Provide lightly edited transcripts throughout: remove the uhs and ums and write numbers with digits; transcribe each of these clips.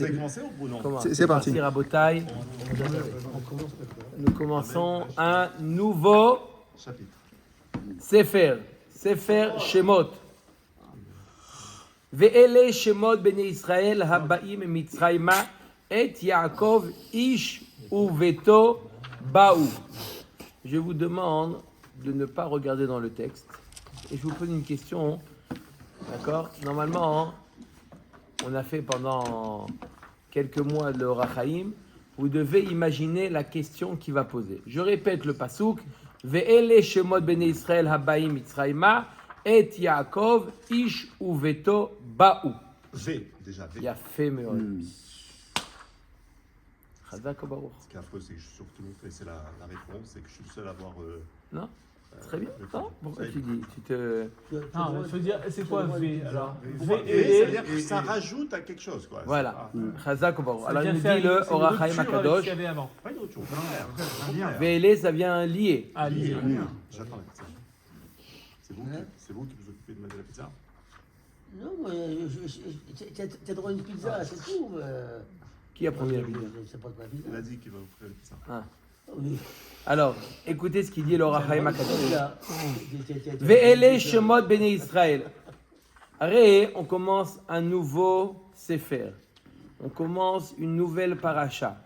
Vous avez commencé ou non? C'est parti. Rabotai. Nous commençons un nouveau Chapitre. Sefer Shemot. Ve'ele Shemot bnei Israël haba'im mitzrayma et Yaakov ish uveto ba'u. Je vous demande de ne pas regarder dans le texte et je vous pose une question. D'accord? Normalement, on a fait pendant quelques mois le Rachaim. Vous devez imaginer la question qu'il va poser. Je répète le pasouk. Ve'ele shemot bnei Israël habaim mitzrayma et Yaakov ish uveto ba'u. V, déjà V. Il a fait meilleur. Chazak Baruch. Ce qui est affreux, c'est que je suis sûr que tout le monde connaissait la réponse, c'est que je suis le seul à avoir. Non? Très bien. Non? Pourquoi Ça y est. tu dis? Tu te... Non, il faut dire, c'est quoi V alors? V, c'est-à-dire que ça rajoute à quelque chose, quoi. Voilà. C'est Chazak Baruch. Alors il nous fait dit le c'est une Orachaim rupture avec ce Akadosh. qu'il y avait avant. pas une autre chose. Ve'ele, ça vient lier. Ah, lié. J'attends la pizza. C'est vous qui vous occupez de mettre la pizza? Non, mais t'as droit à une pizza, c'est tout. Qui a promis la pizza? C'est pas de ma Il pizza. a dit qu'il va vous faire la pizza. Ah. Oui. Alors, écoutez ce qu'il dit le Orachaim Akadosh. Là. Ve'ele shemot bnei Israël. Arrête, on commence un nouveau Sefer. On commence une nouvelle paracha.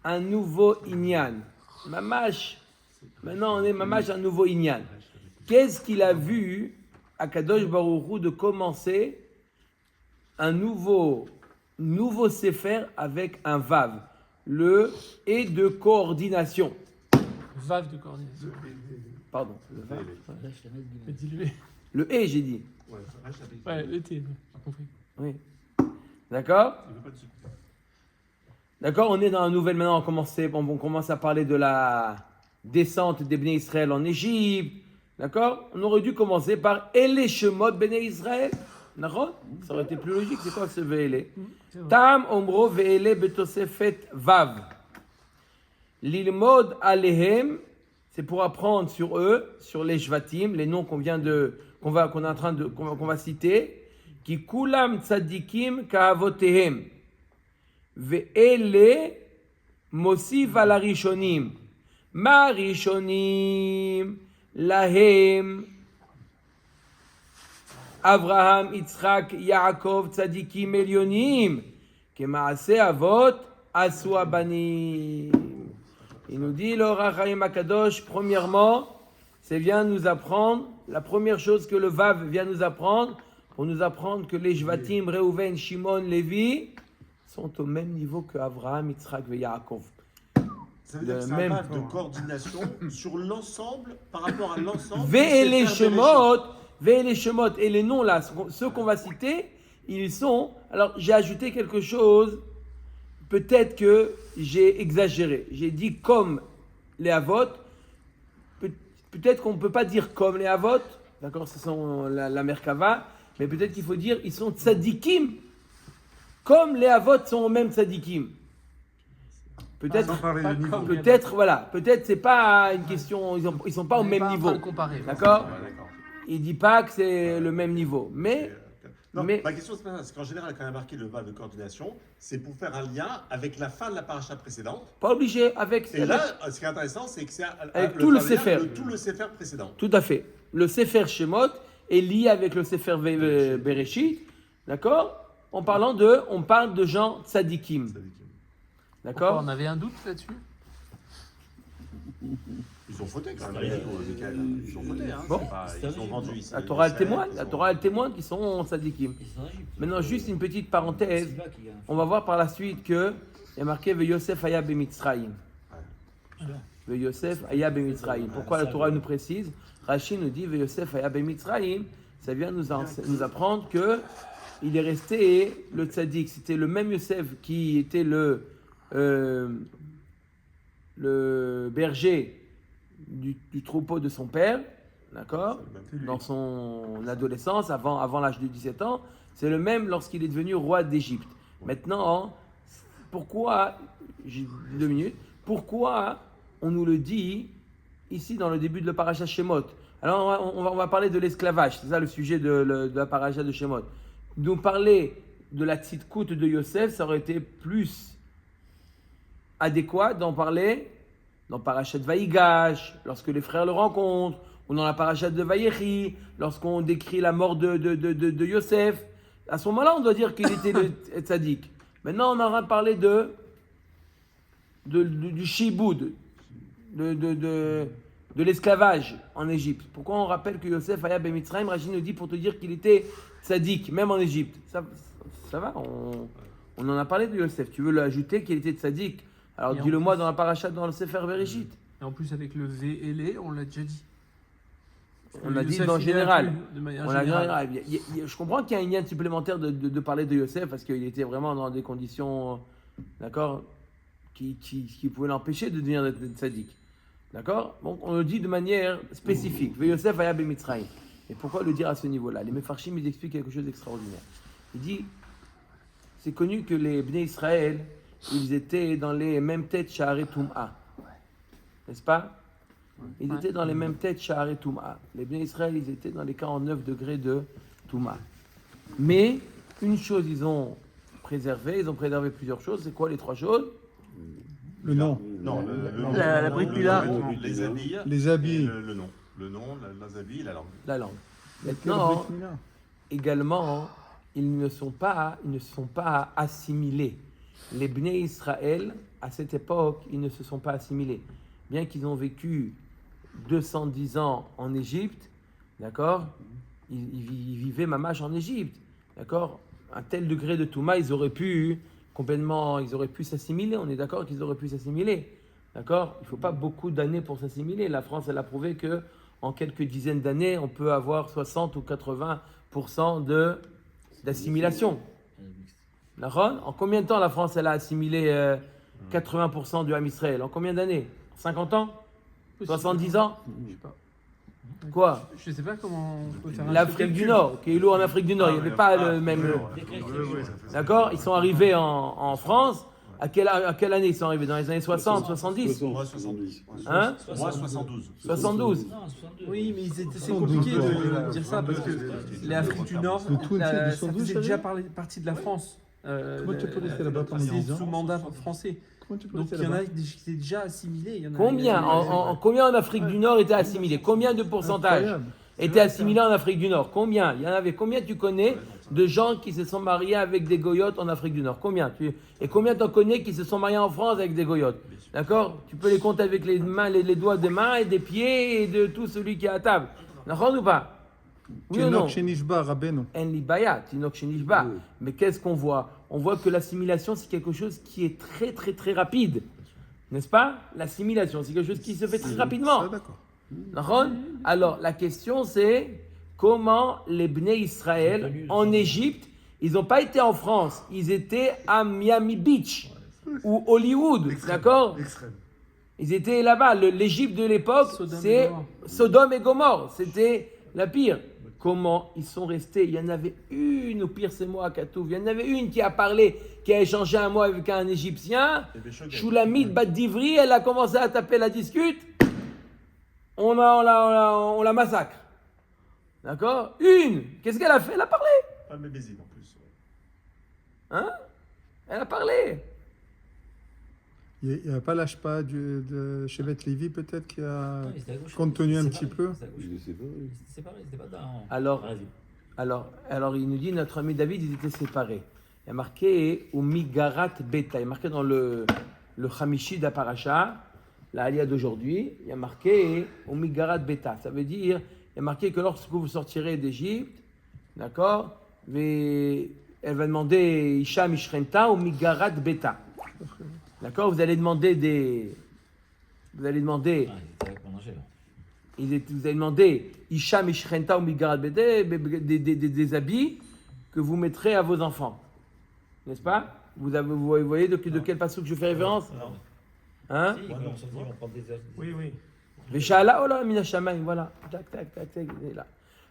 Un nouveau Inyan. Mamash. Maintenant, on est Mamash un nouveau Inyan. Qu'est-ce qu'il a vu à Kadosh Baruch Hu de commencer un nouveau Sefer avec un Vav. Le et de coordination. Vav de coordination. Pardon. Le Vav. Mais dis-le. Le et, j'ai dit. Ouais, le T, j'ai compris. Oui. D'accord? D'accord, on est dans la nouvelle. Maintenant, on commence à parler de la descente des Bnei Israël en Égypte. D'accord? On aurait dû commencer par Ele Shemot Bnei Israël. D'accord? Ça aurait été plus logique. C'est quoi ce Ve'ele? Tam Omro Ve'ele Betosefet Vav. L'ilmod Alehem, c'est pour apprendre sur eux, sur les Shvatim, les noms qu'on va citer. Ki kulam tzadikim ka'avotehem. Ve'ele mosiv al harishonim. Ma rishonim lahem. Avraham, Yitzhak, Yaakov, tzadikim elyonim. Kemaase avot asu abanim. Il nous dit, le Rachaim Akadosh, premièrement, c'est vient nous apprendre, la première chose que le Vav vient nous apprendre, pour nous apprendre que les Shvatim, Reuven, Shimon, Lévi, sont au même niveau que Avraham, Yitzhak et Yaakov. Ça veut dire que c'est un vague de coordination sur l'ensemble, par rapport à l'ensemble. Ve'ele Shemot, et les noms là, ceux qu'on va citer, ils sont... Alors, j'ai ajouté quelque chose, peut-être que j'ai exagéré. J'ai dit comme les Avot, peut-être qu'on ne peut pas dire comme les Avot, d'accord, ce sont la Merkava, mais peut-être qu'il faut dire ils sont tzadikim, comme les Avot sont eux-mêmes tzadikim. Peut-être, voilà, peut-être c'est pas une question, ils sont pas au même niveau, d'accord? Il dit pas que c'est le même niveau, mais ma question c'est pas ça, c'est qu'en général quand il y a marqué le vav de coordination, c'est pour faire un lien avec la fin de la paracha précédente. pas obligé avec. Et là, ce qui est intéressant, c'est que c'est avec tout le Sefer. Tout le Sefer précédent. Tout à fait. Le Sefer Shemot est lié avec le Sefer Bereshit, d'accord? On parle de gens tzadikim. D'accord? On avait un doute là-dessus? Ils ont fauté quand même, Michael. Ils ont fauté, hein. Bon. Ils ont vendu ici. La Torah elle témoigne qu'ils sont tzadikim. Maintenant, juste une petite parenthèse. On va voir par la suite que il y a marqué Ve Yosef Aya Bemitzrayim. Ve Yosef Aya Bemitzrayim. Pourquoi la Torah nous précise? Rashi nous dit Ve Yosef Aya Bemitzrayim. Ça vient nous apprendre que il est resté le tzadik. C'était le même Yosef qui était le berger du troupeau de son père, d'accord, dans son adolescence, avant l'âge de 17 ans, c'est le même lorsqu'il est devenu roi d'Égypte. Maintenant, pourquoi, j'ai 2 minutes, pourquoi on nous le dit ici dans le début de la paracha Shemot? Alors on va parler de l'esclavage, c'est ça le sujet de la paracha de Shemot. Nous parler de la tzidkout de Yosef, ça aurait été plus adéquat d'en parler dans Parashat Vaïgash, lorsque les frères le rencontrent, ou dans la Parashat de Vaïechi, lorsqu'on décrit la mort de Yosef. À ce moment-là, on doit dire qu'il était le tzaddik. Maintenant, on aura parlé du shiboud, de l'esclavage en Égypte. Pourquoi on rappelle que Yosef Aya Ben Mitzrayim, Rachid nous dit pour te dire qu'il était tzaddik, même en Égypte. Ça va, on en a parlé de Yosef. Tu veux l'ajouter qu'il était tzaddik? Alors Et dis-le-moi en plus- dans la paracha, dans le Sefer Bereshit. Et en plus, avec le V et les, on l'a déjà dit. On l'a dit Youssef, dans il général. inclut de manière On l'a générale. je comprends qu'il y a un lien supplémentaire de parler de Yosef parce qu'il était vraiment dans des conditions, d'accord, qui pouvaient l'empêcher de devenir tzaddik. D'accord? Donc on le dit de manière spécifique. Yosef Aya Ben Mitzrayim. Et pourquoi le dire à ce niveau-là? Les Mefarshim, ils expliquent quelque chose d'extraordinaire. Il dit, c'est connu que les Bnei Israël, ils étaient dans les mêmes têtes Sha'arei Tum'a. N'est-ce pas? Ils étaient dans les mêmes têtes Sha'arei Tum'a. Les Bnei Israël, ils étaient dans les 49 degrés de Tum'a. Mais une chose, ils ont préservé plusieurs choses. C'est quoi les trois choses? Le nom. Non, La Brit Mila. les habits. Les habits. et Le nom. Le nom, les habits et la langue. La langue. Maintenant, Maintenant, également, ils ne sont pas assimilés. Les Bnei Israël, à cette époque, ils ne se sont pas assimilés. Bien qu'ils ont vécu 210 ans en Égypte, d'accord, ils vivaient mamash en Égypte, d'accord. Un tel degré de Touma, ils auraient pu s'assimiler. On est d'accord qu'ils auraient pu s'assimiler, d'accord. Il ne faut pas beaucoup d'années pour s'assimiler. La France, elle a prouvé que en quelques dizaines d'années, on peut avoir 60 ou 80% d'assimilation. D'accord? En combien de temps la France elle a assimilé 80% du Ham Israël? En combien d'années? 50 ans? 70 ans? Je sais pas. Quoi? Je sais pas comment on peut faire un L'Afrique du Nord, qui est lourd en Afrique du Nord, il n'y avait pas le même. D'accord? Ils sont arrivés en France. À quelle année ils sont arrivés? Dans les années 60, 70? Moi, 72. Hein? Moi, 72. 72. Oui, mais c'est compliqué de dire ça parce que l'Afrique du Nord, Le tout, ça c'est du faisait 72, déjà partie de la France. Comment tu peux rester là-bas pendant C'est 10 ans? sous mandat français. Comment tu peux Donc rester il y en a là-bas? qui étaient déjà assimilés. il y en a- Combien combien en Afrique du Nord étaient assimilés? Combien de pourcentage Incroyable. étaient assimilés en Afrique du Nord? Combien? Il y en avait. Combien tu connais de gens qui se sont mariés avec des goyotes en Afrique du Nord? Combien? Et combien t'en connais qui se sont mariés en France avec des goyotes? D'accord? Tu peux les compter avec les mains, les doigts des mains et des pieds et de tout celui qui est à table. D'accord ou pas? Oui ou non? Tinoch Shenishba, Rabbeinu. En libaya, tinok shenishba. Mais qu'est-ce qu'on voit? On voit que l'assimilation, c'est quelque chose qui est très très très rapide. N'est-ce pas? L'assimilation, c'est quelque chose qui se fait très rapidement. Ça, d'accord. D'accord? Alors, la question c'est comment les Bnei Israël en Égypte, ils n'ont pas été en France, ils étaient à Miami Beach ou Hollywood, d'accord? Ils étaient là-bas. L'Égypte de l'époque, Sodome et c'est Gomorrhe. Sodome et Gomorrhe. C'était la pire. Comment ils sont restés? Il y en avait une, au pire c'est moi, Katouf. Il y en avait une qui a parlé, qui a échangé un mot avec un Égyptien. Shulamit Bat Divri, elle a commencé à taper la discute. On la massacre. D'accord? Une. Qu'est-ce qu'elle a fait? Elle a parlé. Pas mes baisines en plus. Hein? Elle a parlé. Il n'y a pas l'ashpa de Shevet Lévi peut-être qui a Ouais, c'était à gauche. contenu un C'est petit pareil, peu? c'était à gauche. C'était séparé, c'était pas dans. Alors, Vas-y. alors, il nous dit, notre ami David, ils étaient séparés. Il y a marqué « Umigarat Beta ». Il y a marqué dans le Hamishi d'Aparacha, la Aliyah d'aujourd'hui, il y a marqué « Umigarat Beta ». Ça veut dire, il y a marqué que lorsque vous sortirez d'Égypte, d'accord, mais elle va demander « Isha Mishrenta Umigarat Beta ». D'accord, vous allez demander Ah, il était avec mon angèle. vous avez demandé Isha Mishrenta ou Migarat Bede, des habits que vous mettrez à vos enfants. N'est-ce pas? Vous voyez de quel passage je fais référence? Hein? Si, ils vont sortir, ils vont prendre des. Oui, oui. Veshala ola mina shamayim, voilà. Tac, tac, tac, tac, il est là.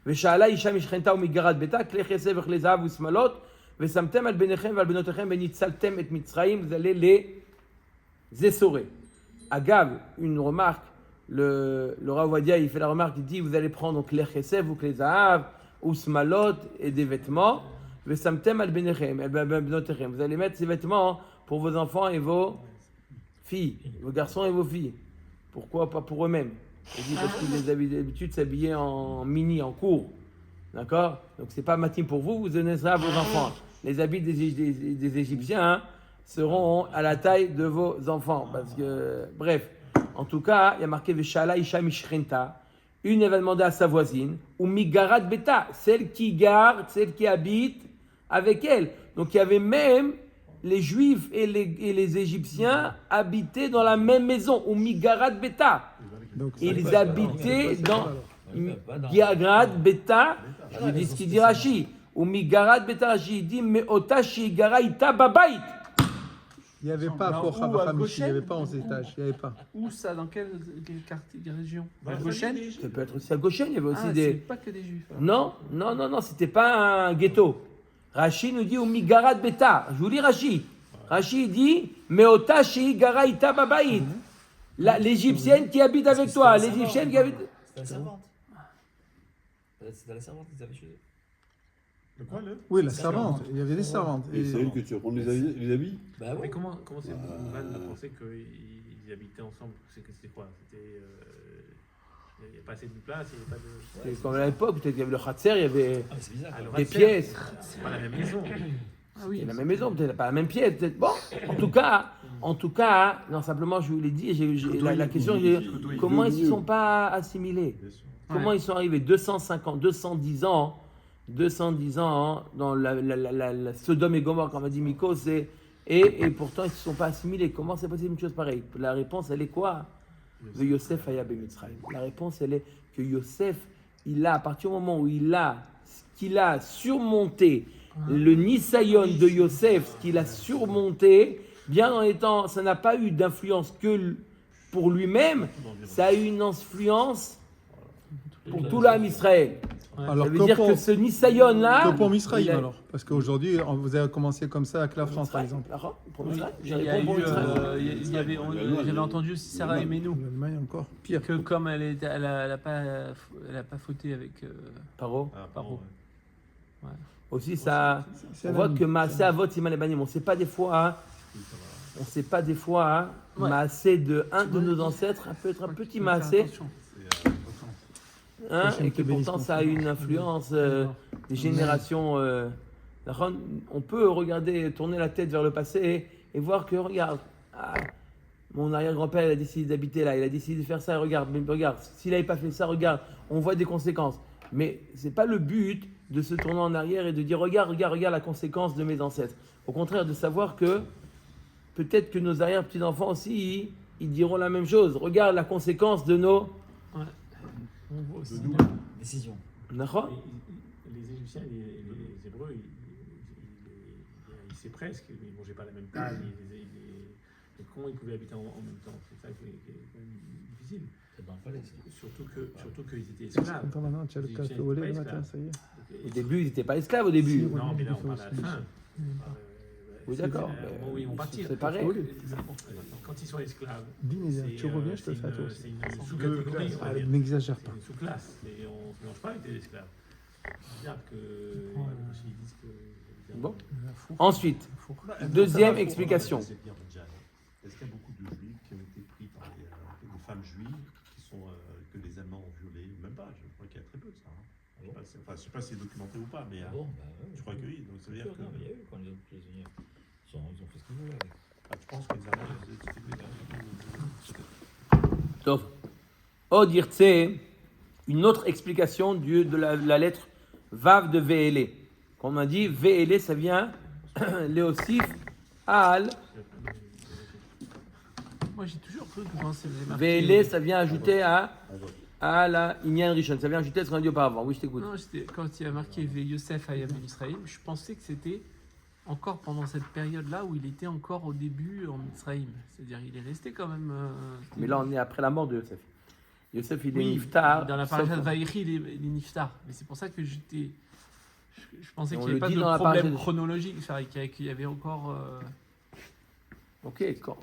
Veshala Isha Mishrenta ou Migarat Beta, kle chesed v'chle zahav u'smalot, vesamtem al benechem v'al benotechem v'nitzaltem et Mitzrayim, vous allez les essorer. Agav, une remarque, le Rav Ovadia, il fait la remarque, il dit, vous allez prendre donc les chesed ou les zahav, ou smalot et des vêtements, Vesamtem al benechem, bnotechem. Vous allez mettre ces vêtements pour vos enfants et vos filles, vos garçons et vos filles. Pourquoi pas pour eux-mêmes? Il dit parce qu'ils avaient l'habitude de s'habiller en mini, en court. D'accord? Donc c'est pas matin pour vous, vous donnez ça à vos enfants. Les habits des Égyptiens seront à la taille de vos enfants. Parce que, bref, en tout cas, il y a marqué Veshala Isha Mishrenta. Une, elle va demander à sa voisine, ou Migarat Beta, celle qui garde, celle qui habite avec elle. Donc il y avait même les Juifs et les Égyptiens habitaient dans la même maison, ou Migarat Beta. Donc, Ils habitaient dans Migarat Beta, je vous dis ce qu'il dit Rashi, ou Migarat Beta, Rashi, il dit Meotashi Gara Ita Babait. il n'y avait pas Alors, pour ou à Abraham, il n'y Goshen, avait pas 11 étages, il n'y avait pas. Où ça? Dans quelle quartier, quelle région? Dans À la Goshen? famille Ça peut être aussi à Goshen, il y avait aussi Ah, des... c'est pas que des juifs. Non, c'était pas un ghetto. Rashi nous dit au Migarat Beta. Je vous lis Rashi. Rashi dit Meotashi Gara Ita Babait. L'Égyptienne qui habite avec toi, l'Égyptienne qui habite. C'était la servante. C'était la servante qu'ils avaient chez eux. Le quoi, le Oui, la servante, il y avait des servantes. Et c'est elle que tu prends les habits. Bah Mais oui. comment c'est Van a pensé qu'ils habitaient ensemble? C'était quoi? C'était. Il n'y a pas assez de place, il n'y a pas de. C'est comme à l'époque, peut-être qu'il y avait le Khatser, il y avait Ah, mais c'est bizarre. Alors, des Ratzer, pièces. C'est pas la même maison. Ah oui. C'est la même maison, peut-être pas la même pièce. Peut-être. Bon, en tout cas, non, non, je vous l'ai dit, la question, comment ils ne se sont pas assimilés? Comment ils sont arrivés 210 ans dans la Sodome et Gomorrhe, comme a dit Miko, et pourtant ils ne se sont pas assimilés. Comment c'est possible une chose pareille? La réponse, elle est quoi? De Yosef Aya Bemitzrayim. La réponse, elle est que Yosef, à partir du moment où qu'il a surmonté le Nisayon de Yosef, qu'il a surmonté, bien en étant, ça n'a pas eu d'influence que pour lui-même, ça a eu une influence pour tout l'âme Israël. Alors, Ça veut dire que ce Nisayon-là... que pour Misraïm, il a- alors. Parce qu'aujourd'hui, vous avez commencé comme ça avec la France, par exemple. Pour Oui, Israël, il je y a réponds pour eu, Israël. il y avait, j'avais entendu aussi Sarah et Menou, L'Allemagne encore pire. que comme elle a pas fauté avec Paro. Paro. Aussi, ça, C'est on un voit ami. que Maasé Avot Siman Ebanim, on ne sait pas des fois, Ouais. Maasé de un de nos ancêtres, peut être un petit Maasé, et que pourtant ça a une influence des générations. On peut regarder, tourner la tête vers le passé et voir que, regarde, mon arrière-grand-père il a décidé d'habiter là, il a décidé de faire ça, regarde, s'il n'avait pas fait ça, regarde, on voit des conséquences. Mais ce n'est pas le but de se tourner en arrière et de dire regarde la conséquence de mes ancêtres. Au contraire, de savoir que peut-être que nos arrière-petits-enfants aussi, ils diront la même chose. Regarde la conséquence de nos... On voit aussi. Décision. D'accord ? Les Égyptiens et les Hébreux, ils sait presque, ils ne mangeaient pas la même taille. Mais comment ils pouvaient habiter en même temps? C'est ça qui est quand même difficile. C'est dans le palais, ça. Surtout qu'ils étaient esclaves. Attends, maintenant, tu as le Les café Égyptiens au lait étaient le pas matin, esclaves. ça y est. Au début, ils n'étaient pas esclaves au début. Non, mais là, on parle à la fin. Oui, d'accord. Oui, ils vont partir. C'est pareil. Quand ils sont esclaves, Dis, mais tu reviens, je te fais à toi aussi. c'est une sous-catégorie, on va Allez, dire. n'exagère C'est pas. une sous-classe. Et on ne se mélange pas avec des esclaves. C'est-à-dire que. Ils disent que. Bon. Ensuite, deuxième explication. Est-ce qu'il y a beaucoup de juifs qui ont été pris par des femmes juives qui sont, que les Allemands ont violées? Même pas, je crois qu'il y a très peu de ça. Hein. Je ne sais pas si c'est documenté ou pas, mais Ah bon, bah ouais. je crois que oui. Donc ça veut dire que. Non, mais il y a eu quand les autres prisonniers. Ils ont fait ce qu'ils voulaient avec. Tu penses que les Allemands, Donc, Od Yirtse, une autre explication de la lettre Vav de Ve'ele. Comme on a dit, Ve'ele, ça vient Léosif, Al. Moi j'ai toujours cru que quand c'est Ve'ele, ça vient ajouter à la Inyan Rishon. Ça vient ajouter à ce qu'on a dit auparavant. Oui, je t'écoute. Non, quand il a marqué Yosef Hayam Israël, je pensais que c'était encore pendant cette période-là où il était encore au début en Israël. C'est-à-dire il est resté quand même. Mais là, on est après la mort de Yosef. Yosef, il est oui, niftar. dans la sauf- paracha de Vaïchi, il est niftar. Mais c'est pour ça que je pensais Et on qu'il n'y avait le pas dit de dans la problème paracha de- chronologique, enfin, qu'il y avait encore. Ok, quand...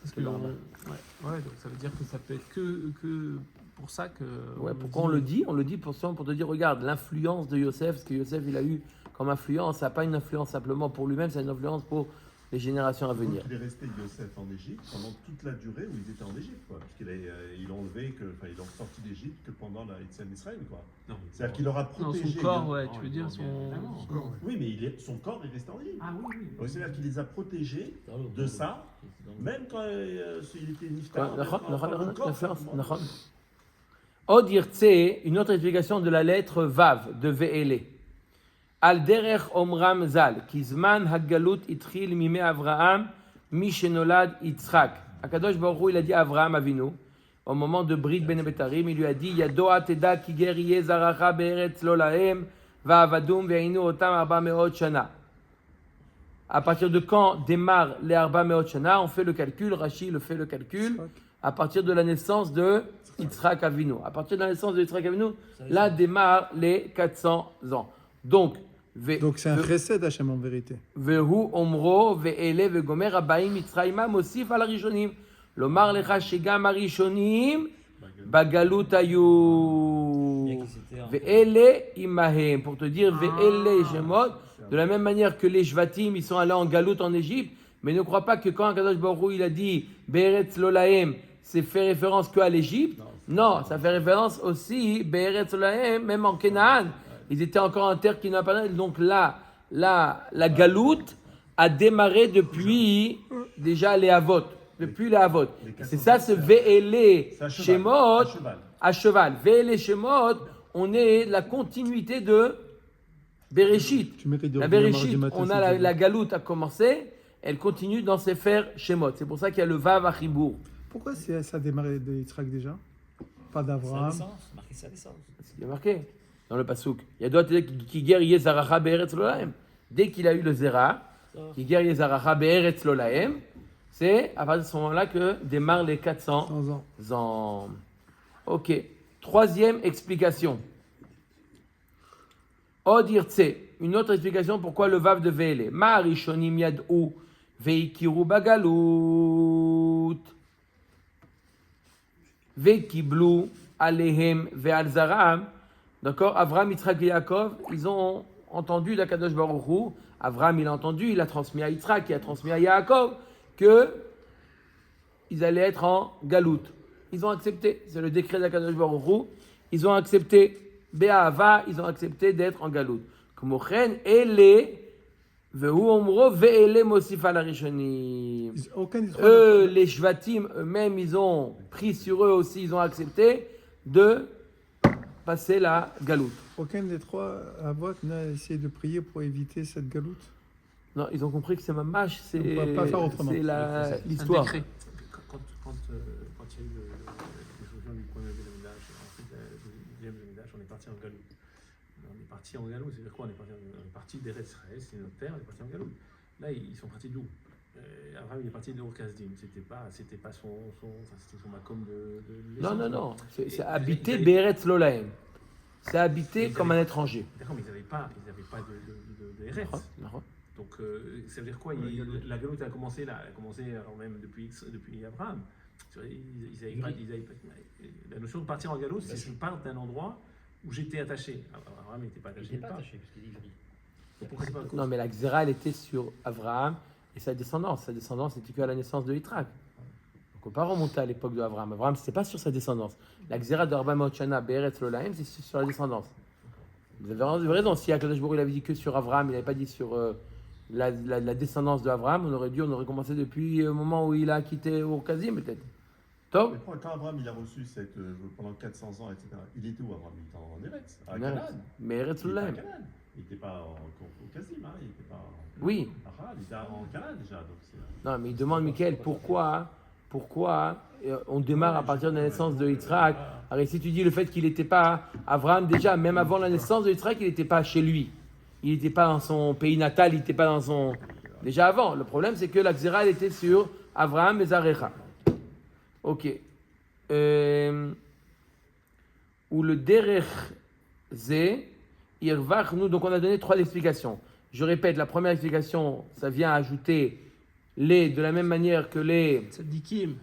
Parce que ouais, donc ça veut dire que ça peut être que pour ça que. Ouais, pourquoi on le dit? On le dit pour te dire, regarde, l'influence de Yosef, ce que Yosef il a eu comme influence, ça n'a pas une influence simplement pour lui-même, c'est une influence pour les générations à venir. Donc, il est resté Yosef en Égypte pendant toute la durée où ils étaient en Égypte, quoi. Parce qu'ils l'ont enlevé, ils l'ont sorti d'Égypte que pendant la Yetziat d'Israël, quoi. Non, C'est-à-dire qu'il leur a Non, protégé. son corps, il- ouais, tu veux dire son. Oui, mais son corps est resté en Égypte. Ah oui, oui. Donc, c'est-à-dire qu'il les a protégés de ça, même quand il était niftar. נכון. Od yirtse, une autre explication de la lettre Vav, de Ve'ele. Al derech omram zal, ki zman hagalut itchil mime Avraham, mi shenolad Yitzchak. Akadosh Baruch Hu, il a dit à Avraham Avinu, au moment de Brit Ben Betarim, il lui a dit, Yadoa teda ki ger yeh zaracha be'eretz lo lahem, va'avadum ve'inu otam arba me'ot shana. À partir de quand démarre les arba me'ot shana, on fait le calcul, Rashi le fait le calcul, à partir de la naissance de Yitzhak Avinu. À partir de la naissance de Yitzhak Avinu, là démarrent les 400 ans. Donc c'est un chesed Hachem en vérité. Vehu omro ve'ele ve'gomer abaim Mitzrayma mosif al harishonim. Lomar lecha shegam harishonim bagalut ayu. Ve'ele imahem. Pour te dire ve'ele shemot. De la même manière que les Shvatim, ils sont allés en galout en Égypte. Mais ne crois pas que quand Kadosh Baruch Hu, il a dit Be'eretz lo lahem, c'est fait référence qu'à l'Égypte. Non, ça fait référence aussi Be'eretz lo lahem, même en Canaan. Ils étaient encore en terre qui n'a pas. Donc là, la galoute a démarré depuis déjà les Havot. Depuis les Havot. C'est ça, ce Ve'ele Shemot à cheval. Ve'ele Shemot, on est la continuité de Bereshit. Tu mérites de La revenir Bereshit, mardi matin, on si a tu veux. la galoute a commencé, elle continue dans Sefer Shemot. C'est pour ça qu'il y a le Vav Achibour. Pourquoi ça a démarré de Yitzhak déjà? Pas d'Abraham. Marqué sa naissance. C'est ce qui est marqué dans le Passouk. Il y a d'autres qui guerre Yezaracha Be'eretz Lolahem. Dès qu'il a eu le Zera, qui guerre Yezaracha Be'eretz Lolahem, c'est à partir de ce moment-là que démarrent les 400 100 ans. ans. Ok. Troisième explication. Od Yirtse. Une autre explication pourquoi le Vav de Ve'ele. Ma Rishonim Yad'u Veikiru Bagalut Veikiblu Alehem Ve'al Zaram. D'accord, Avraham, Yitzhak et Yaakov, ils ont entendu d'Akadosh Baruch Hu. Avraham, il a entendu, il a transmis à Yitzhak, il a transmis à Yaakov que ils allaient être en galoute. Ils ont accepté, c'est le décret d'Akadosh Baruch Hu. Ils ont accepté Be'ahava, ils ont accepté d'être en galoute. Kmochen ele vehu omro ve'ele mosif al harishonim. Eux, les Shvatim eux-mêmes, ils ont pris sur eux aussi, ils ont accepté de passer la galoute. Aucun des trois Avot n'a essayé de prier pour éviter cette galoute. Non, ils ont compris que c'est mamash, c'est On ne peut pas faire autrement. l'histoire. décret. Quand il y a eu l'explosion du premier Bénémidash, ensuite du deuxième Bénémidash, on est parti en Galoute. On est parti en Galoute, c'est-à-dire quoi? On est parti d'Eretz Israël, c'est notre terre, on est parti en Galoute. Là, ils sont partis d'où? Abraham, il est parti de Ur-Kasdim, c'était pas c'était son makom de Non, c'est habité Be'eretz Lolahem. C'est habité comme un étranger. D'accord, mais ils n'avaient pas de Eretz. Donc, ça veut dire quoi? La galoute a commencé là, elle a commencé alors même depuis Abraham. La notion de partir en galoute, c'est que je pars d'un endroit où j'étais attaché. Abraham n'était pas attaché. Il n'est pas attaché, parce qu'il dit joli. Donc, pourquoi c'est pas Non, mais la Xéra, elle était sur Abraham et sa descendance. Sa descendance n'était qu'à la naissance de Yitzhak. Donc, on ne peut pas remonter à l'époque de Abraham. Abraham, ce n'était pas sur sa descendance. La Xéra de Abraham Otshana, Be'eretz Lolahem, c'est sur la descendance. Vous avez raison. Si Akadosh Baruch Hu avait dit que sur Abraham, il n'avait pas dit sur la descendance de Abraham, on aurait commencé depuis le moment où il a quitté Ur-Kasdim, peut-être. Top. Mais quand Abraham il a reçu pendant 400 ans, etc., il était où Abraham? Il était en Eretz, à En Canaan. Eretz. Mais Eretz Il était à Lolahem. Canaan. Il n'était pas au Kasdim, hein. Il n'était pas Oui. il était en Canaan déjà. Donc Non, mais il demande, Michael, pourquoi on démarre à partir de la naissance de Yitzhak? Alors si tu dis le fait qu'il n'était pas, Abraham déjà, même avant la naissance de Yitzhak, il n'était pas chez lui. Il n'était pas dans son pays natal, il n'était pas dans son... Déjà avant. Le problème, c'est que la Xéra, elle était sur Abraham et Zarecha. Ok. Ou le Derech Zé, Irvach, nous, donc on a donné 3 explications. Je répète, la première explication, ça vient ajouter les, de la même manière que les Tzadikim.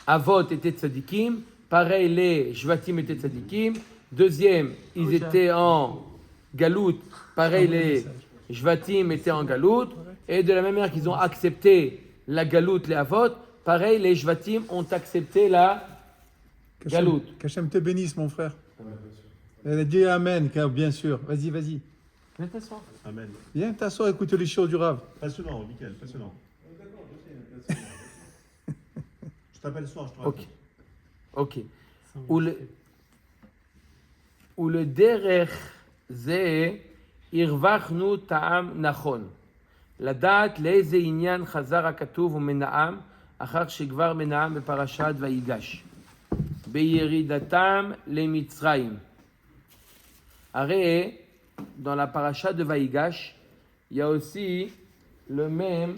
Avot étaient tzadikim, pareil, les Shvatim étaient tzadikim. Deuxième, ils étaient en Galout, pareil, les Shvatim étaient en Galout. Et de la même manière qu'ils ont accepté la Galout, les Avot, pareil, les Shvatim ont accepté la Galout. Qu'Hachem te bénisse, mon frère. Elle a dit Amen, bien sûr. Vas-y, vas-y. Viens t'asseoir. Amen. Viens t'asseoir, écoute les shows du Rav. Passionnant, Michael, passionnant. Je t'appelle ce soir, je te Ok. réponds. Ok. ולדרך זה הרווחנו טעם נכון. לדעת לאיזה עניין חזר הכתוב ומנעם אחר שכבר מנעם בפרשת ויגש. בירידתם למצרים. הרי dans la paracha de Vaïgash, il y a aussi le même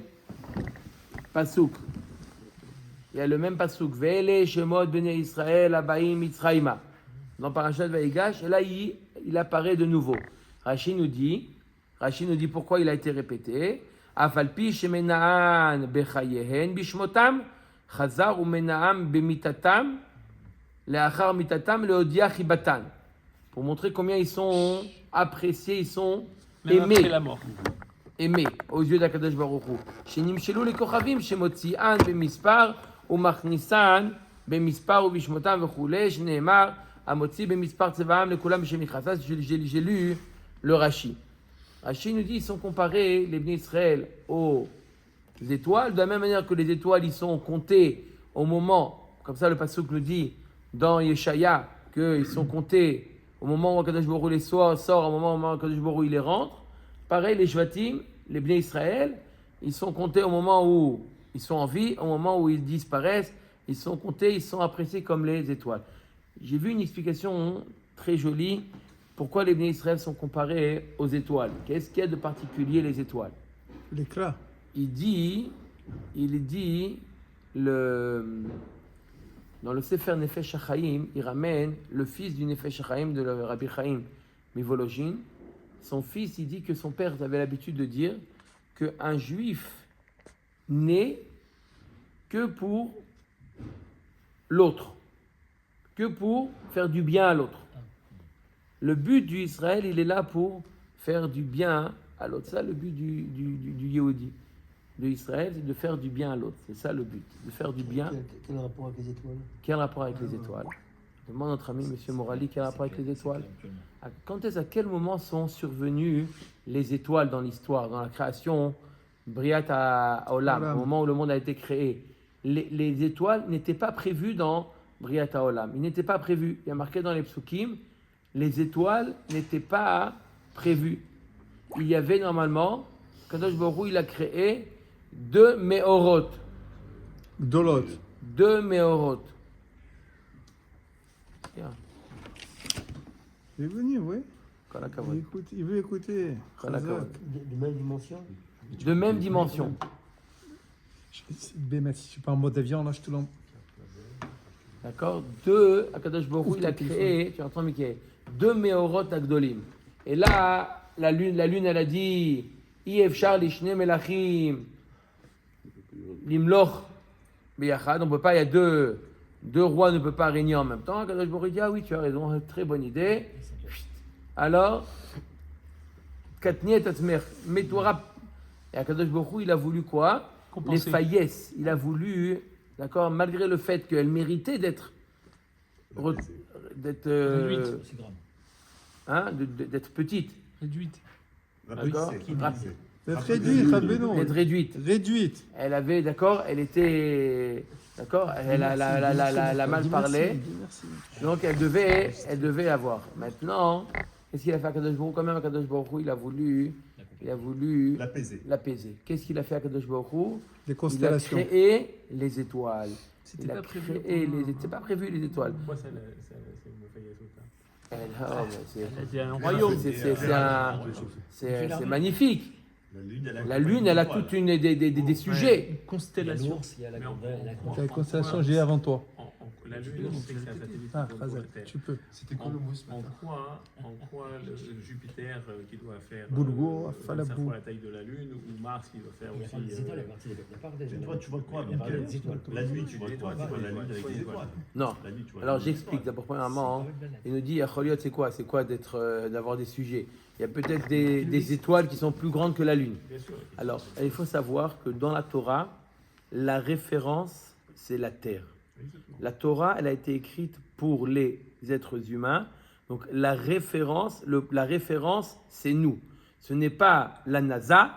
pasuk. Il y a le même pasuk. Ve'ele shemot bnei Israël abaim mitzrayma. Dans Parashat Vaïgash, et là il apparaît de nouveau. Rashi nous dit pourquoi il a été répété. Afalpi shemenaan bechayehen bishmotam, chazar umenaan bemitatam, leachar mitatam leodia chibatan. Pour montrer combien ils sont appréciés, ils sont Même aimés. après la mort. aimé aux yeux d'Akadosh Baruch Hu. שנמשלו לכוכבים שמוציאן במספר ומכניסן במספר ובשמותם וכולי, שנאמר המוציא במספר צבאם לכולם בשם יחסה. J'ai lu le Rashi. Rashi nous dit ils sont comparés, les Bnei Israël, aux étoiles, de la même manière que les étoiles ils sont comptés au moment, comme ça le pasuk nous dit dans Yeshaya, qu'ils sont comptés au moment où Akadosh Baruch Hu les sort, au moment où Akadosh Baruch Hu il les rentre. Pareil, les Shvatim, les Bnei Israël, ils sont comptés au moment où ils sont en vie, au moment où ils disparaissent, ils sont comptés, ils sont appréciés comme les étoiles. J'ai vu une explication très jolie, pourquoi les Bnei Israël sont comparés aux étoiles. Qu'est-ce qu'il y a de particulier les étoiles? L'éclat. Il dit, dans le Sefer Nefesh HaChaim, il ramène le fils du Nefesh HaChaim de Rabbi Chaim Mivolojin. Son fils, il dit que son père avait l'habitude de dire qu'un juif n'est que pour l'autre, que pour faire du bien à l'autre. Le but du Israël, il est là pour faire du bien à l'autre. C'est ça le but du Yehudi, de Israël, c'est de faire du bien à l'autre. C'est ça le but, de faire du bien. Quel rapport avec les étoiles? Quel rapport avec les étoiles? Demande notre ami M. Morali, quel rapport avec les étoiles? À quel moment sont survenues les étoiles dans l'histoire, dans la création, Briat Olam, au moment où le monde a été créé? Les étoiles n'étaient pas prévues dans Briat Olam. Ils n'étaient pas prévus. Il y a marqué dans les psukim, les étoiles n'étaient pas prévues. Il y avait normalement, Kadosh Baruch Hu, il a créé 2 Meorot. Dolot. 2 Meorot. Bien. Il est venu, oui. Kol hakavod. Il veut écouter. Kol hakavod. De même dimension? De même dimension. Je suis pas en mode avion, là, je te l'en... D'accord? 2, Akadosh Baruch Hu, il a créé, tu entends, Mickey, 2 Meorot Agdolim. Et là, la lune, elle a dit, Yefshar lishne melachim limloch beyachad. On peut pas, il y a deux rois ne peuvent pas régner en même temps. Akadosh Baruch Hu dit, ah oui, tu as raison, très bonne idée. Alors, Katni et Tatzmer, mets-toi. Et Akadosh Baruch Hu, il a voulu quoi? Compenser. Les faillesses. Il a voulu, d'accord, malgré le fait qu'elle méritait d'être Réduite. d'être petite, Réduite. d'accord, D'être réduite, Rabbeinu. d'être réduite. Réduite. Elle avait, d'accord, elle était, d'accord, elle a mal parlé, Merci. donc elle devait avoir. Maintenant, qu'est-ce qu'il a fait à Kadosh Baruch Hu? Quand même, Kadosh Baruch Hu, il a voulu l'apaiser. Qu'est-ce qu'il a fait à Kadosh Baruch Hu? Des Il a constellations. créé les étoiles. C'était Il a pas prévu. créé c'était pas prévu les étoiles. Pourquoi c'est une faillite tout ça? C'était un royaume. C'est magnifique. La Lune, elle a toute des sujets. Une constellation. L'ours, il y a la Mais grande- la La constellation, j'ai avant toi. La Lune, on sait que c'est un satellite Ah, qui tourne autour de Razak, la Terre. tu peux. C'était quoi le mot ce En matin? quoi le Jupiter qui doit faire Boulgour, 25 Falabou. fois la taille de la Lune, ou Mars qui doit faire Il y a aussi. pas des étoiles, Martin, il a parlé des Toi, tu vois quoi Il a parlé avec des étoiles. la nuit, tu vois quoi? Tu vois la lune avec des étoiles. Non. La nuit, tu vois Alors les j'explique étoiles. d'abord premièrement, hein, il nous dit Acholiot c'est quoi? C'est quoi d'avoir des sujets? Il y a peut-être des étoiles qui sont plus grandes que la lune. Bien sûr. Alors il faut savoir que dans la Torah, la référence c'est la terre. La Torah elle a été écrite pour les êtres humains. Donc la référence c'est nous. Ce n'est pas la NASA.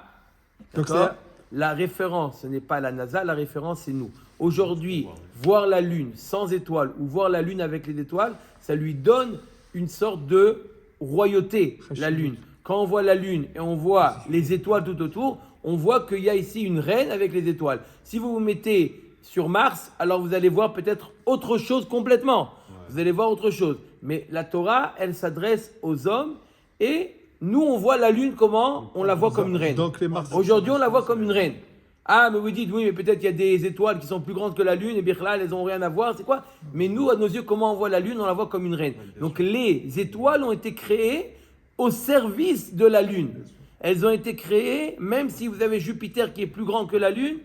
Donc D'accord. La référence, ce n'est pas la NASA, la référence, c'est nous. Aujourd'hui, voir la Lune sans étoiles ou voir la Lune avec les étoiles, ça lui donne une sorte de royauté, la Lune. Quand on voit la Lune et on voit les étoiles tout autour, on voit qu'il y a ici une reine avec les étoiles. Si vous vous mettez sur Mars, alors vous allez voir peut-être autre chose complètement. Vous allez voir autre chose. Mais la Torah, elle s'adresse aux hommes et nous, on voit la Lune comment? On la voit comme une reine. Donc les Martiens. Aujourd'hui, on la voit comme une reine. Ah, mais vous dites, oui, mais peut-être qu'il y a des étoiles qui sont plus grandes que la Lune, et bien là, elles n'ont rien à voir, c'est quoi? Mais nous, à nos yeux, comment on voit la Lune? On la voit comme une reine. Donc les étoiles ont été créées au service de la Lune. Elles ont été créées, même si vous avez Jupiter qui est plus grand que la Lune,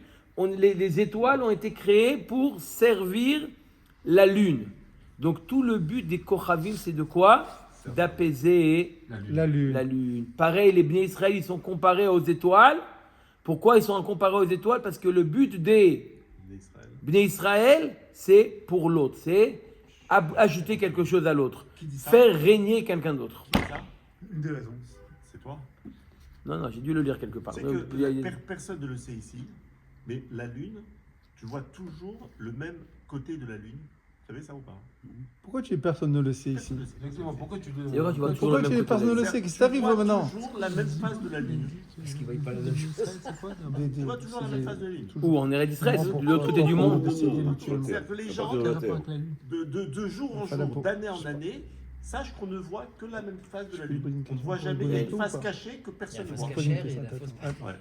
les étoiles ont été créées pour servir la Lune. Donc tout le but des Kochavim, c'est de quoi? D'apaiser La Lune. la Lune. Pareil, les Bnei Israël, ils sont comparés aux étoiles. Pourquoi ils sont comparés aux étoiles? Parce que le but des D'Israël. Bnei Israël, c'est pour l'autre. C'est ajouter quelque chose à l'autre. Qui dit ça? Faire régner quelqu'un d'autre. Qui dit ça? Une des raisons. C'est toi. Non, j'ai dû le lire quelque part. C'est Mais que il y a- personne ne le sait ici, mais la Lune, tu vois toujours le même côté de la Lune. Vous savez ça ou pas? Pourquoi personne ne le sait ici? Personne ne le sait. Effectivement, pourquoi tu le. C'est vrai, tu vois toujours Pourquoi le même personne ne côté. le sait? Qu'est-ce qui t'arrive Tu vois maintenant? toujours la même face de la Lune. Parce qu'ils voient pas la même chose. C'est quoi Tu vois toujours la même face de la Lune. Où en Eretz Israël, de l'autre côté du monde. C'est-à-dire que les gens, partir de la rapport avec la Lune? de jour en Fallait jour, pas. d'année en année, sachent qu'on ne voit que la même face de la Je peux lui poser une Lune. On ne question voit pour jamais, il y a rigoler une tout ou face pas? cachée que Il y a personne la ne fausse voit. cachère et la fausse pratique. Ouais.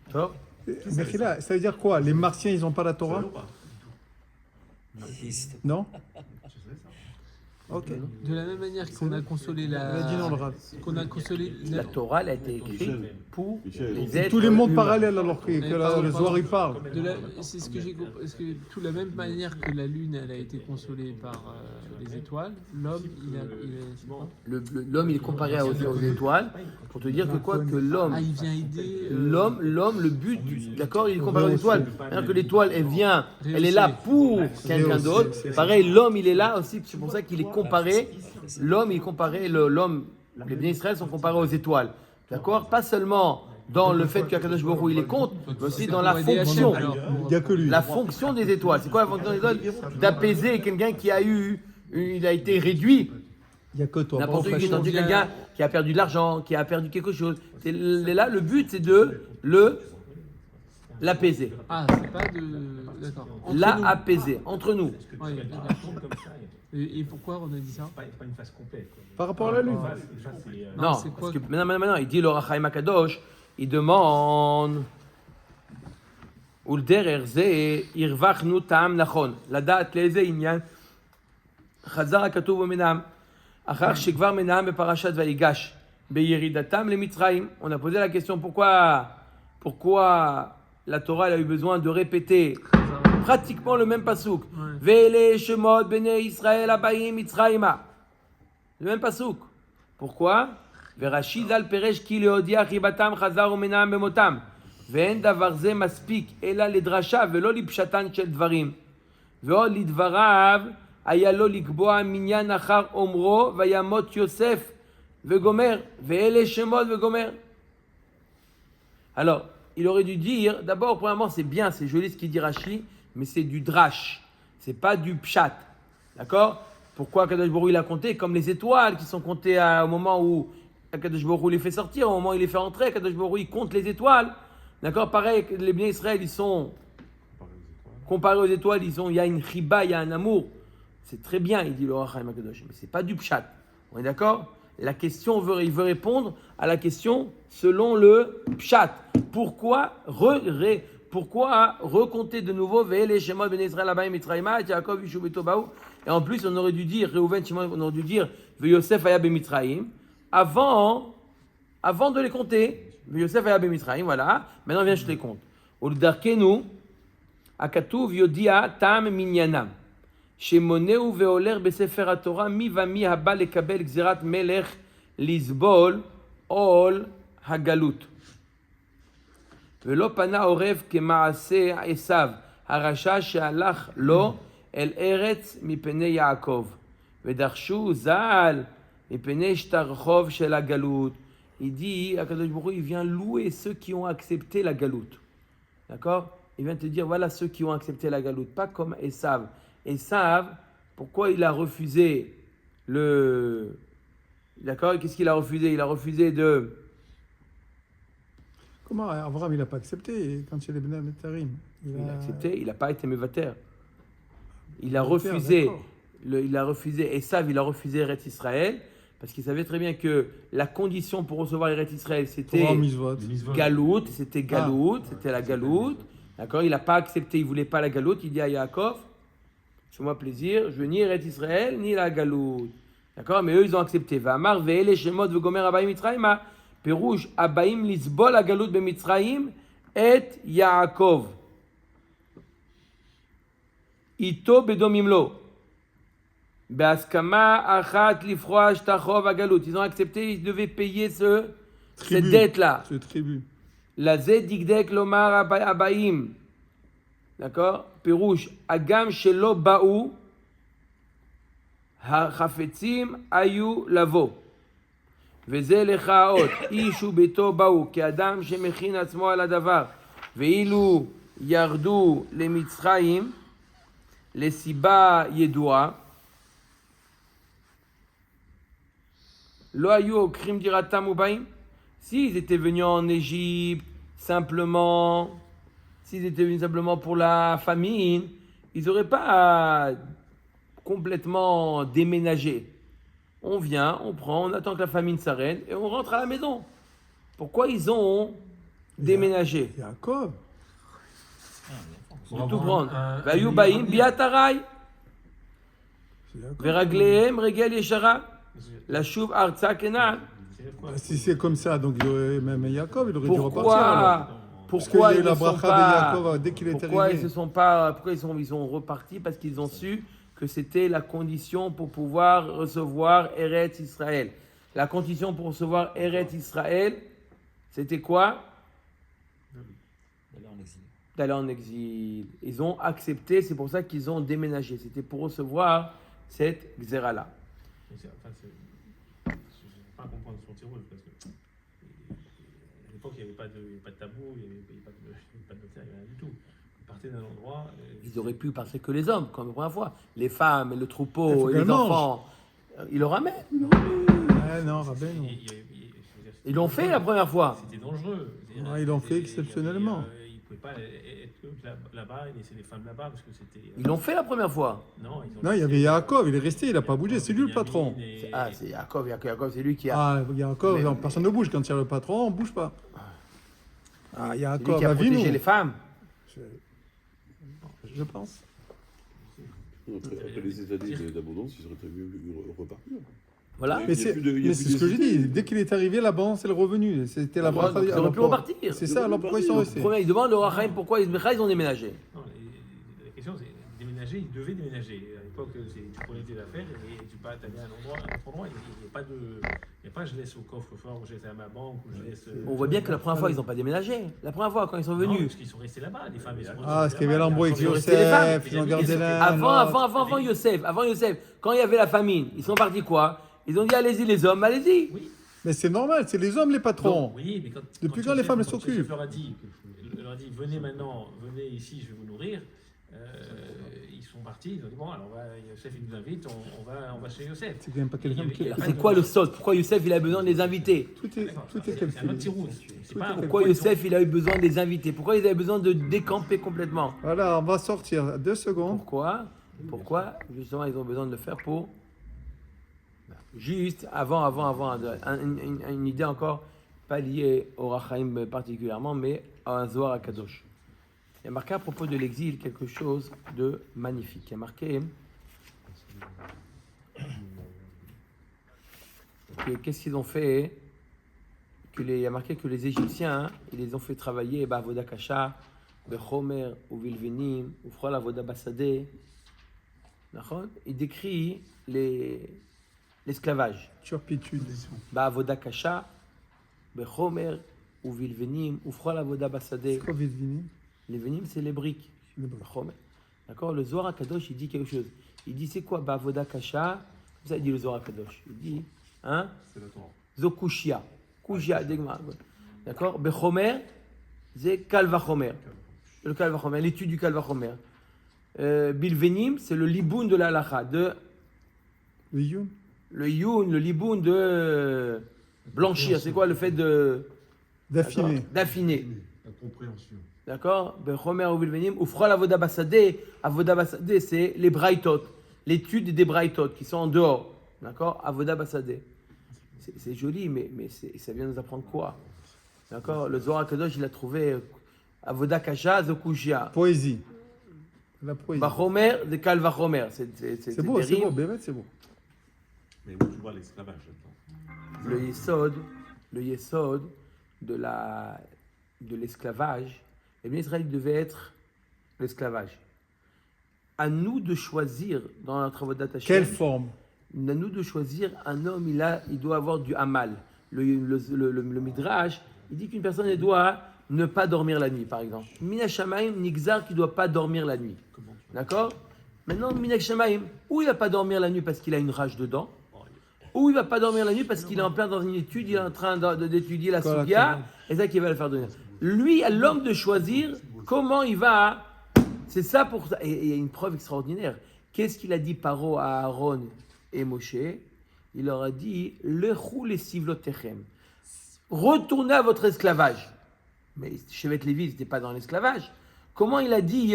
D'accord. Mais là, ça veut dire quoi? Les Martiens, ils n'ont pas la Tu savais Torah? ou pas? Non? Je savais ça. Ok. De la même manière qu'on a consolé Il a dit non, le Rav. qu'on a consolé La Torah, elle a été écrite Michel. pour Michel. les êtres Tous les mondes humains. parallèles alors que le Zohar il parle. C'est ce que j'ai compris. Parce que tout de la même manière que la Lune, elle a été consolée par les étoiles, l'homme, c'est quoi? L'homme, il est comparé aux étoiles. Pour te dire que quoi? Que l'homme, Ah, il vient aider. l'homme, le but, d'accord, il est comparé aux étoiles. C'est-à-dire que l'étoile, elle vient, elle est là pour quelqu'un d'autre. Pareil, l'homme, il est là aussi. C'est pour ça qu'il est comparé. L'homme, il est comparé. L'homme, les Bnei Israël sont comparés aux étoiles. D'accord? Pas seulement dans le fait qu'Akadosh Baruch Hu, il est contre, mais aussi dans la fonction. Il n'y a que lui. La fonction des étoiles. C'est quoi la fonction des étoiles? D'apaiser quelqu'un qui a eu, il a été réduit. Il n'y a que toi. N'importe Pas qui, en tandis fashion. quelqu'un qui a perdu de l'argent, qui a perdu quelque chose. Là, le but, c'est de l'apaiser. Ah, c'est pas de. D'accord. Entre nous. L'apaiser, entre nous. Ouais, d'accord. Comme ça, Et pourquoi on a dit ça? pas une face complète. quoi. Par rapport à la Lune. Une face, c'est, Non, c'est quoi parce que maintenant, il dit le Rachaim Akadosh, il demande. ולדרך זה הרווחנו טעם נכון, לדעת לאיזה עניין חזר הכתוב במנהם, אחר שכבר מנהם בפרשת ויגש, בירידתם למצרים. On a posé la question pourquoi la Torah elle a eu besoin de répéter pratiquement le même pasuk. Vele shemot bnei Israël abayim mitzrayima. Le même pasuk. Pourquoi? ורש"י ז"ל פירש כי להודיע חיבתם חזר ומנעם במותם ואין דבר זה מספיק אלא לדרשה ולא לפשטן של דברים ועוד לדבריו היה לו לקבוע מניין אחר אומרו וימות יוסף וגומר ואלה שמות וגומר. Alors il aurait dû dire d'abord premièrement c'est bien, c'est joli ce qu'il dit Rashi, mais c'est du drash, c'est pas du pshat, d'accord? Pourquoi Kadosh Baruch Hu il a compté comme les étoiles qui sont comptées au moment où Kadosh Baruch Hu les fait sortir, au moment où il les fait entrer, Kadosh Baruch Hu il compte les étoiles, d'accord? Pareil, les Bnei Israël ils sont comparés aux étoiles, il y a une chiba, il y a un amour, c'est très bien, il dit le Rachaim Akadosh, mais c'est pas du pshat, on est d'accord? La question, il veut répondre à la question selon le pshat. Pourquoi pourquoi recompter de nouveau Ve'ele Shemot Ben Israël Abayim Mitzrayma et Yaakov Yishu Beto Baou? Et en plus, on aurait dû dire, Reuven, Shimon, on aurait dû dire Ve'Yosef Aya Ben Mitzrayim avant de les compter. Ve'Yosef Aya Ben Mitzrayim, voilà. Maintenant, viens, je te les compte. Uldarkenu Akatuv Yodia Tam Minyanam. Shemoneu Ve'oler Besefer HaTorah Mi Vami Haba Lekabel Gzerat Melech Lizbol Ol Hagalut. ולא פנה עורב כמעשה עשיו, הרשע שהלך לו אל ארץ מפני יעקב, ודרשו ז"ל מפני שטר חוב של הגלות. Il dit, Akadosh Baruch Hu, il vient louer ceux qui ont accepté la galoute. D'accord? Il vient te dire, voilà ceux qui ont accepté la galoute, pas comme Esav. Esav, pourquoi il a refusé le... D'accord? Qu'est-ce qu'il a refusé? Il a refusé de... Comment Abraham, il n'a pas accepté quand il est venu à Métarim? Il a accepté, il n'a pas été mévater. Il a refusé, il a refusé, Esav, il a refusé Eretz Israël, parce qu'il savait très bien que la condition pour recevoir Eretz Israël, c'était Galout, c'était la Galout. D'accord? Il n'a pas accepté, il ne voulait pas la Galout. Il dit à Yaakov, fais-moi plaisir, je veux ni Eretz Israël, ni la Galout. D'accord? Mais eux, ils ont accepté. Va'amar ve'ele shemot ve'gomer abayim mitzrayima. פירוש, הבאים לסבול הגלות במצרים את יעקב. איתו בדומים לו. בהסכמה אחת לפרוע את החוב הגלות. Ils ont accepté, ils devaient payer cette dette-là. Ce tribut. לזה דקדק לומר הבאים. d'accord? פירוש, הגם שלא באו, החפצים היו לבוא. וזה לך האות, איש וביתו באו, כאדם שמכין עצמו על הדבר, ואילו ירדו למצרים, לסיבה ידועה, לא היו עוקרים דירתם ובאים? S'ils étaient venus en Égypte simplement, s'ils étaient venus simplement pour la famine, ils n'auraient pas complètement déménagé. On vient, on prend, on attend que la famine s'arrête et on rentre à la maison. Pourquoi ils ont déménagé? Yaakov. De tout prendre. Vayu baim biatarai. Veraglehem regel yeshara. La chouv artsa kenaan. Si c'est comme ça, donc même Yaakov, il aurait dû repartir alors. Pourquoi il y a eu ils la ne sont bracha de pas... Yaakov dès qu'il est Pourquoi arrivé. ils se sont pas... Pourquoi ils sont repartis? Parce qu'ils ont su que c'était la condition pour pouvoir recevoir Eretz Israël. La condition pour recevoir Eretz Israël, c'était quoi? D'aller en exil. Ils ont accepté, c'est pour ça qu'ils ont déménagé. C'était pour recevoir cette Xéra-là. Je ne peux pas comprendre son tir rouge, parce que à l'époque, il n'y avait pas de tabou, il n'y avait pas de notaire, il n'y avait rien du tout. Ils partaient d'un endroit... Ils auraient pu partir que les hommes, comme la première fois. Les femmes, le troupeau, les enfants. Ils le ramènent. Non, Rabben, non. Ils l'ont fait la première fois. C'était dangereux. Ils l'ont fait exceptionnellement. Ils ne pouvaient pas être là-bas et laisser les femmes là-bas, parce que c'était... Ils l'ont fait la première fois. Non, il y avait Yaakov, il est resté, il n'a pas bougé, c'est lui le patron. C'est Yaakov, c'est lui qui a... Ah, Yaakov, personne ne bouge. Quand il y a le patron, on ne bouge pas. Ah, C'est lui Yaakov qui a a vu protégé nous. les femmes. Je pense. Après les années d'abondance, ils auraient très mieux repartir. Voilà. Mais c'est ce que j'ai dit. Dès qu'il est arrivé, la balance, elle est revenue. C'était la bracha. Ils auraient pu repartir. C'est ça, alors pourquoi ils sont restés? Premier, ils demandent au Rachaim pourquoi ils ont déménagé. Non, la question c'est déménager, ils devaient déménager. À l'époque, tu prenais tes affaires et tu allais à un autre endroit. Il n'y a pas je laisse au coffre-fort, je laisse à ma banque, ou je laisse... On voit bien que la première fois, ils n'ont pas déménagé. La première fois, quand ils sont Non, venus. parce qu'ils sont restés là-bas, les femmes. Ils sont Ah, ce qu'il y avait l'embrouille avec Ils ont resté les femmes. Yosef, ils ont gardé l'un. Avant Yosef, quand il y avait la famine, ils sont partis quoi? Ils ont dit allez-y les hommes, allez-y. Oui. Mais c'est normal, c'est les hommes les patrons. Oui, mais Depuis quand les femmes s'occupent? Yosef leur a dit, venez maintenant, venez ici, je vais vous nourrir. Ils sont partis, ils ont dit bon, alors Yosef il nous invite, on va chez Yosef. C'est quand même pas quelqu'un qui C'est quoi le sot? Pourquoi Yosef il a besoin de les inviter? Tout est C'est un calculé. autre tirou. Pourquoi Yosef il a eu besoin de les inviter? Pourquoi ils avaient besoin de décamper complètement? Voilà, on va sortir. 2 secondes. Pourquoi justement ils ont besoin de le faire pour... Juste avant, une idée encore, pas liée au Rachaim particulièrement, mais à un Zohar HaKadosh. Il y a marqué à propos de l'exil quelque chose de magnifique. Il y a marqué qu'est-ce qu'ils ont fait, il y a marqué que les Égyptiens, ils les ont fait travailler Avoda Kasha, Bechomer, ou Vilvenim, ou Frol Avoda Basadeh. Il décrit l'esclavage. Turpitude. Avoda Kasha, Bechomer, ou Vilvenim, ou Frol Avoda Basadeh. C'est quoi Vilvenim? Les venim, c'est les briques. Les briques. Bechomer. D'accord? Le Zohar HaKadosh, il dit quelque chose. Il dit c'est quoi Avoda Kasha? Ça, il dit le Zohar HaKadosh. Il dit, hein? C'est la Torah. Zokushia. Kushia, dégma. D'accord? Bechomer, c'est Kalvachomer. Le Kalvachomer, l'étude du Kalvachomer. Bilvenim, c'est le liboun de la halacha, de Le Yun? le youn, le liboun de blanchir. C'est quoi le fait de D'affiner. d'affiner? La compréhension. D'accord? Bechomer ou bilvenim, ou frol avoda basadeh. Avoda basadeh, c'est les braïtot, l'étude des braïtot qui sont en dehors. D'accord? Avoda basadeh. C'est joli, mais ça vient nous apprendre quoi? D'accord? Le Zohar HaKadosh, il a trouvé Avoda Kasha, Zokushia. Poésie. La poésie. Bachomer de Kalvachomer. C'est C'est beau, c'est beau, Bémet, c'est beau. Mais où tu vois l'esclavage là-dedans? Le yesod de l'esclavage, eh bien Israël devait être l'esclavage. À nous de choisir dans notre Avodat Hashem. Quelle forme? À nous de choisir un homme, il doit avoir du hamal. Le Midrash, il dit qu'une personne elle doit ne pas dormir la nuit, par exemple. Mina Shamaim, Nigzar qui ne doit pas dormir la nuit. D'accord? Maintenant, Mina Shamaim, ou il ne va pas dormir la nuit parce qu'il a une rage dedans, ou il ne va pas dormir la nuit parce qu'il est en plein dans une étude, il est en train d'étudier la Sugia, et c'est ça qui va le faire donner. Lui, à l'homme de choisir comment il va. C'est ça pour ça. Et il y a une preuve extraordinaire. Qu'est-ce qu'il a dit Paro à Aaron et Moshe? Il leur a dit Lechou les sivlotechem. Retournez à votre esclavage. Mais Shevet Lévi n'était pas dans l'esclavage. Comment il a dit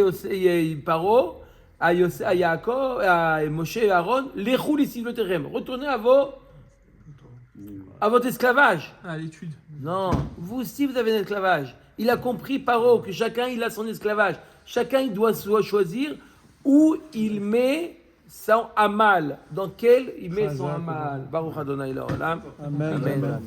Paro à Yaakov, à Moshe et Aaron Lechou les sivlotechem. Retournez à votre esclavage. À l'étude. Non, vous aussi vous avez un esclavage. Il a compris Paro que chacun il a son esclavage. Chacun il doit choisir où il met son amal, dans quel il met son amal. Baruch Adonai L'Olam. Amen. Amen. Amen.